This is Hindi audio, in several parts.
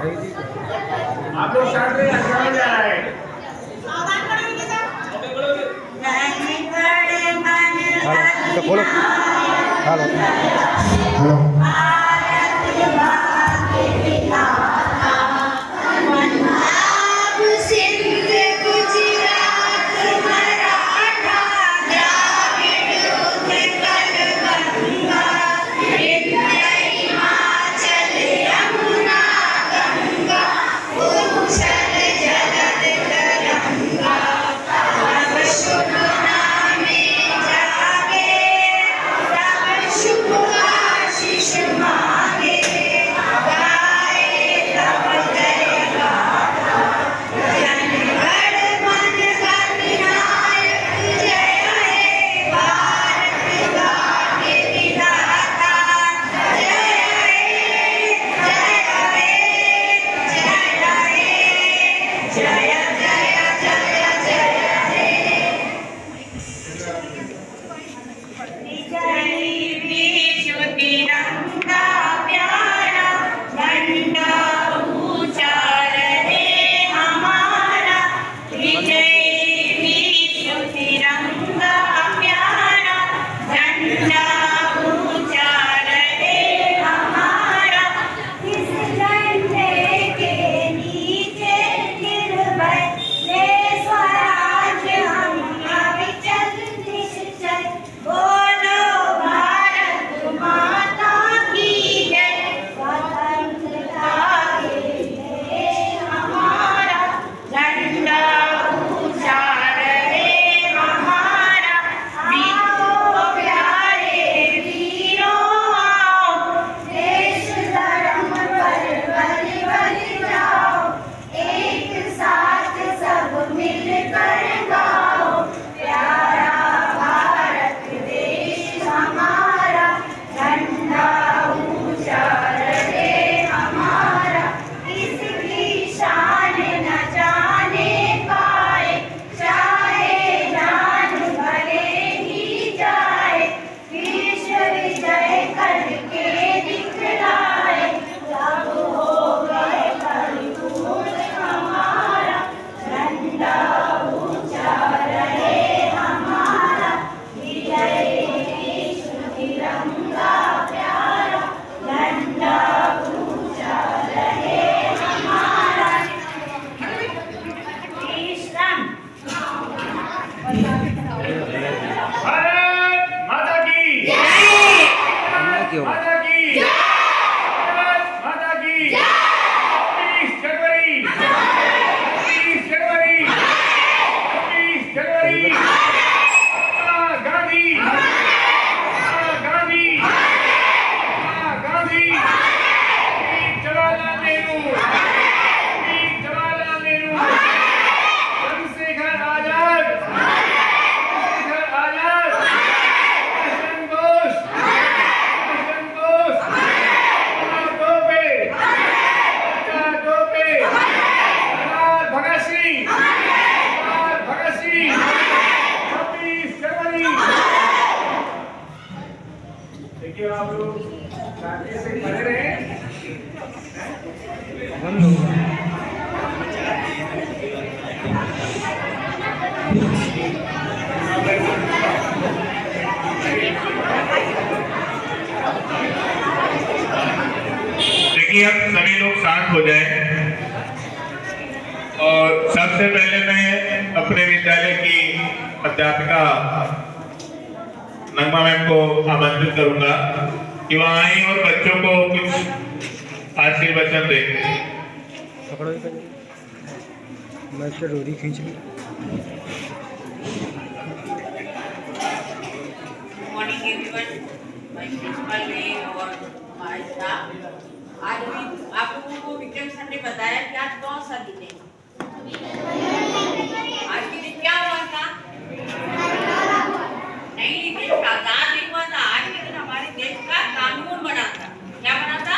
आप लोग स्टार्ट करिए, अच्छा जा रहा है। हेलो बोलो। Hello hello. माता की जय, माता की जय। 26 जनवरी 26 जनवरी 26 जनवरी महात्मा गांधी, महात्मा गांधी, महात्मा गांधी, पंडित जवाहरलाल नेहरू, पंडित जवाहरलाल नेहरू, चंद्रशेखर आजाद, चंद्रशेखर आजाद, सुभाष बोस, भगत सिंह, भगत सिंह, 26 जनवरी। देखिए आप लोग शांति से खड़े रहे। देखिए अब सभी लोग शांत हो जाएं। और सबसे पहले मैं अपने विद्यालय की अध्यापिका नगमा मैम को आमंत्रित करूंगा कि वह आए और बच्चों को कुछ आशीर्वचन दें। पकड़ो मैं इससे डोरी खींच ली। मॉर्निंग एवरीवन, माय प्रिंसिपल ने और हमारे स्टाफ आज भी आप लोगों को विक्रम सर ने बताया कि आज कौन सा दिन है। आज के दिन क्या हुआ था? नहीं, देश का आजाद नहीं हुआ था। आज के दिन हमारे देश का कानून बना था। क्या बना था?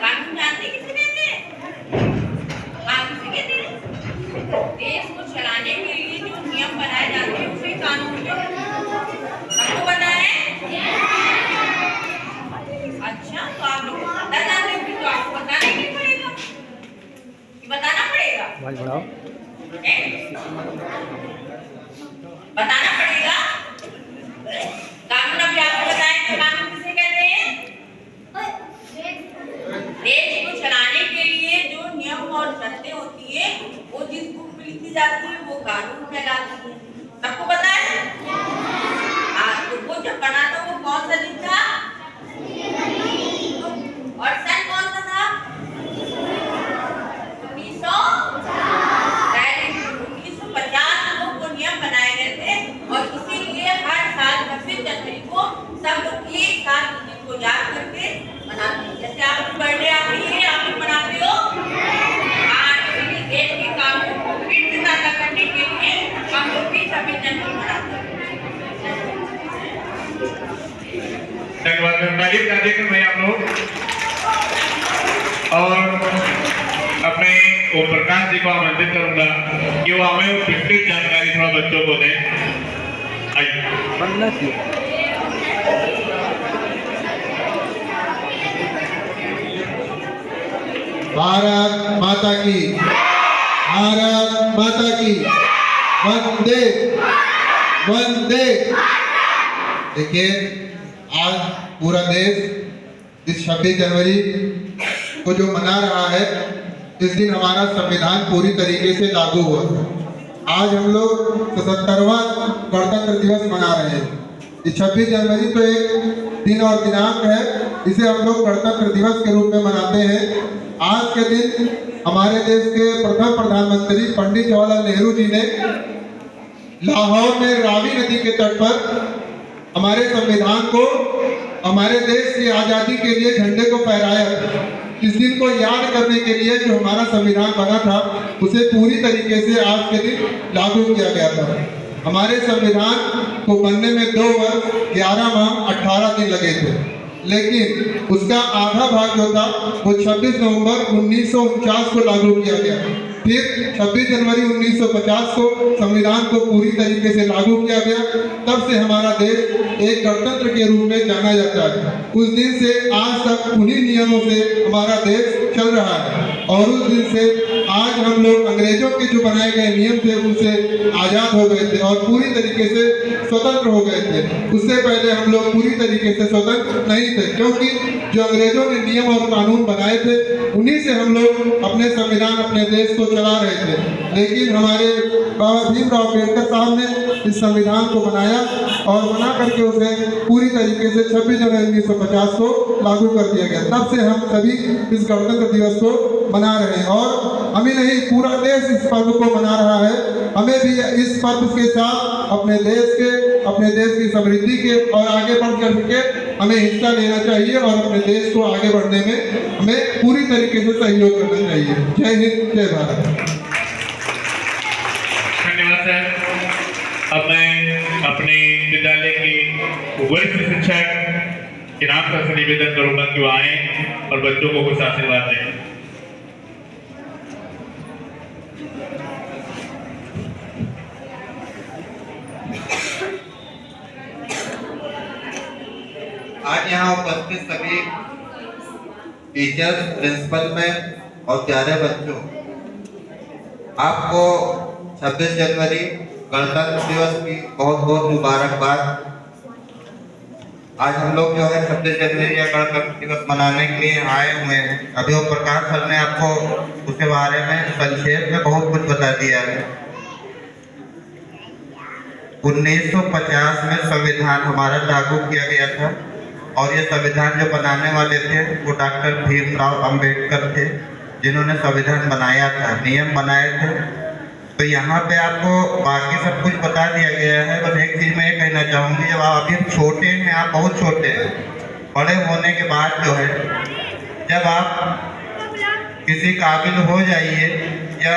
कानून जानते किसने थे? कानून से कहते हैं देश को चलाने के लिए जो नियम बनाए जाते हैं उसे कानून कहते हैं। सबको पता है? अच्छा, तो आप लोग पता जानते हो, तो आपको पता आवाज बढ़ाओ। बताना पड़ेगा। कानून अभी आपको बताएं कि कानून किसे कहते हैं? देश को चलाने के लिए जो नियम और शर्तें होती है वो जिस बुक में लिखी जाती है वो कानून कहलाती है। सबको पता है? तो वो जब बना था वो कौन सा दिन था और सन कौन सा था? 1950 में वो नियम बनाए गए थे और इसीलिए हर साल 26 जनवरी को सब लोग एक साथ उस दिन को याद करके मनाते हैं। जैसे आपकी बर्थडे आती है आप लोग मनाते हो। आज इसी देश के कानून को फिर से ताज़ा करने के लिए हम लोग भी 26 जनवरी मनाते हैं। धन्यवाद। तारीफ कार्यक्रम में आप लोग और अपने ओम प्रकाश जी को आमंत्रित करूंगा कि वो हमें वो विस्तृत जानकारी थोड़ा बच्चों को दें। आइए। बंद ना किए। भारत माता की, भारत माता की, वंदे वंदे। देखिए, आज पूरा देश इस 26 जनवरी को जो मना रहा है, इस दिन हमारा संविधान पूरी तरीके से लागू हुआ था। आज हम लोग 77वां गणतंत्र दिवस मना रहे हैं। ये 26 जनवरी तो एक दिन और दिनांक है, इसे हम लोग गणतंत्र दिवस के रूप में मनाते हैं। आज के दिन हमारे देश के प्रथम प्रधानमंत्री पंडित जवाहरलाल नेहरू जी ने लाहौर में रावी नदी के तट पर हमारे संविधान को, हमारे देश की आज़ादी के लिए झंडे को फहराया। इस दिन को याद करने के लिए जो हमारा संविधान बना था उसे पूरी तरीके से आज के दिन लागू किया गया था। हमारे संविधान को बनने में 2 वर्ष 11 माह 18 दिन लगे थे, लेकिन उसका आधा भाग जो था वो 26 नवंबर 1949 को लागू किया गया। फिर 26 जनवरी 1950 को संविधान को पूरी तरीके से लागू किया गया। तब से हमारा देश एक गणतंत्र के रूप में जाना जाता है। उस दिन से आज तक उन्हीं नियमों से हमारा देश चल रहा है और उस दिन से आज हम लोग अंग्रेजों के जो बनाए गए नियम थे उनसे आज़ाद हो गए थे और पूरी तरीके से स्वतंत्र हो गए थे। उससे पहले हम लोग पूरी तरीके से स्वतंत्र नहीं थे, क्योंकि जो अंग्रेजों ने नियम और कानून बनाए थे उन्हीं से हम लोग अपने संविधान, अपने देश को चला रहे थे। लेकिन हमारे बाबा भीमराव अम्बेडकर साहब ने इस संविधान को बनाया और बना करके उसे पूरी तरीके से 26 जनवरी 1950 को लागू कर दिया गया। तब से हम सभी इस गणतंत्र दिवस को मना रहे हैं और हमें नहीं, पूरा देश इस पर्व को मना रहा है। हमें भी इस पर्व के साथ अपने देश की समृद्धि के और आगे बढ़ करके हमें हिस्सा लेना चाहिए और अपने देश को आगे बढ़ने में हमें पूरी तरीके से सहयोग करना चाहिए। जय हिंद, जय भारत। धन्यवाद सर। अब मैं अपने विद्यालय की वरिष्ठ शिक्षक इनाम सर से निवेदन करूंगा कि वो आए और बच्चों को कुछ आशीर्वाद दें। आज यहाँ उपस्थित सभी टीचर्स, प्रिंसिपल मैम और प्यारे बच्चों, आपको 26 जनवरी गणतंत्र दिवस की बहुत बहुत मुबारकबाद। आज हम लोग जो है 26 जनवरी या गणतंत्र दिवस मनाने के लिए आए हुए हैं। अभी वो प्रकाश सर ने आपको उसके बारे में संक्षेप में बहुत कुछ बता दिया है। 1950 में संविधान हमारा लागू किया गया था और ये संविधान जो बनाने वाले थे वो डॉक्टर भीमराव अंबेडकर थे, जिन्होंने संविधान बनाया था, नियम बनाए थे। तो यहाँ पे आपको बाकी सब कुछ बता दिया गया है। बस एक चीज़ मैं ये कहना चाहूँगी, जब आप अभी छोटे हैं, आप बहुत छोटे हैं, बड़े होने के बाद जो है, जब आप किसी काबिल हो जाइए या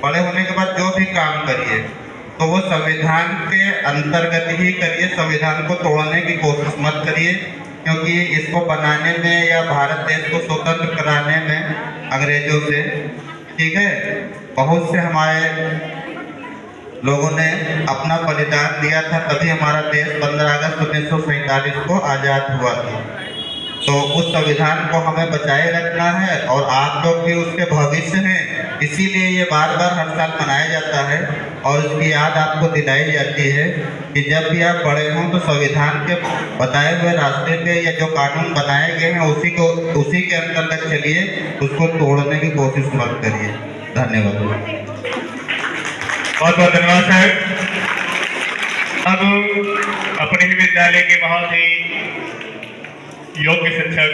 बड़े होने के बाद जो भी काम करिए तो वो संविधान के अंतर्गत ही करिए, संविधान को तोड़ने की कोशिश मत करिए, क्योंकि इसको बनाने में या भारत देश को स्वतंत्र कराने में अंग्रेजों से, ठीक है, बहुत से हमारे लोगों ने अपना बलिदान दिया था, तभी हमारा देश 15 अगस्त 1947 को आज़ाद हुआ था। तो उस संविधान को हमें बचाए रखना है और आप लोग भी उसके भविष्य हैं। इसीलिए ये बार बार हर साल मनाया जाता है और उसकी याद आपको दिलाई जाती है कि जब भी आप बड़े हों तो संविधान के बताए हुए रास्ते पे या जो कानून बनाए गए हैं उसी के अंतर्गत चलिए, उसको तोड़ने की कोशिश मत करिए। धन्यवाद। बहुत बहुत धन्यवाद साहब। अब अपने ही विद्यालय के बहुत ही योग्य शिक्षक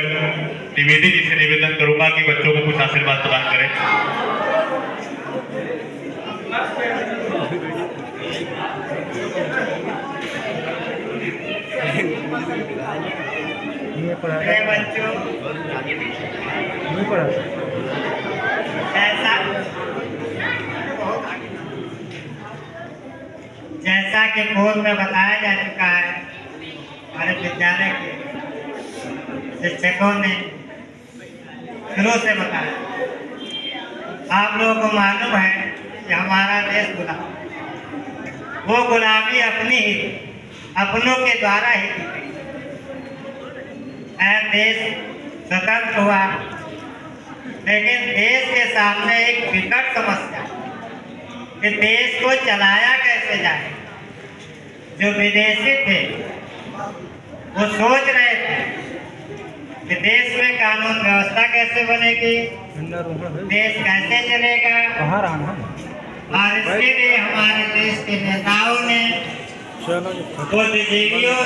द्विवेदी जी से निवेदन करूंगा कि बच्चों को कुछ आशीर्वाद प्रदान करें। ये पढ़ा बच्चों, ये पढ़ा जैसा कि पूर्व में बताया जा चुका है, हमारे विद्यालय के शिक्षकों ने शुरू से बताया। आप लोगों को मालूम है कि हमारा देश गुलाम, वो गुलामी अपनी ही अपनों के द्वारा ही की गई। देश स्वतंत्र हुआ, लेकिन देश के सामने एक विकट समस्या कि देश को चलाया कैसे जाए। जो विदेशी थे वो सोच रहे थे कि देश में कानून व्यवस्था कैसे बनेगी, देश कैसे चलेगा, बाहर आना और इसके लिए हमारे देश के नेताओं ने बुद्धिजीवियों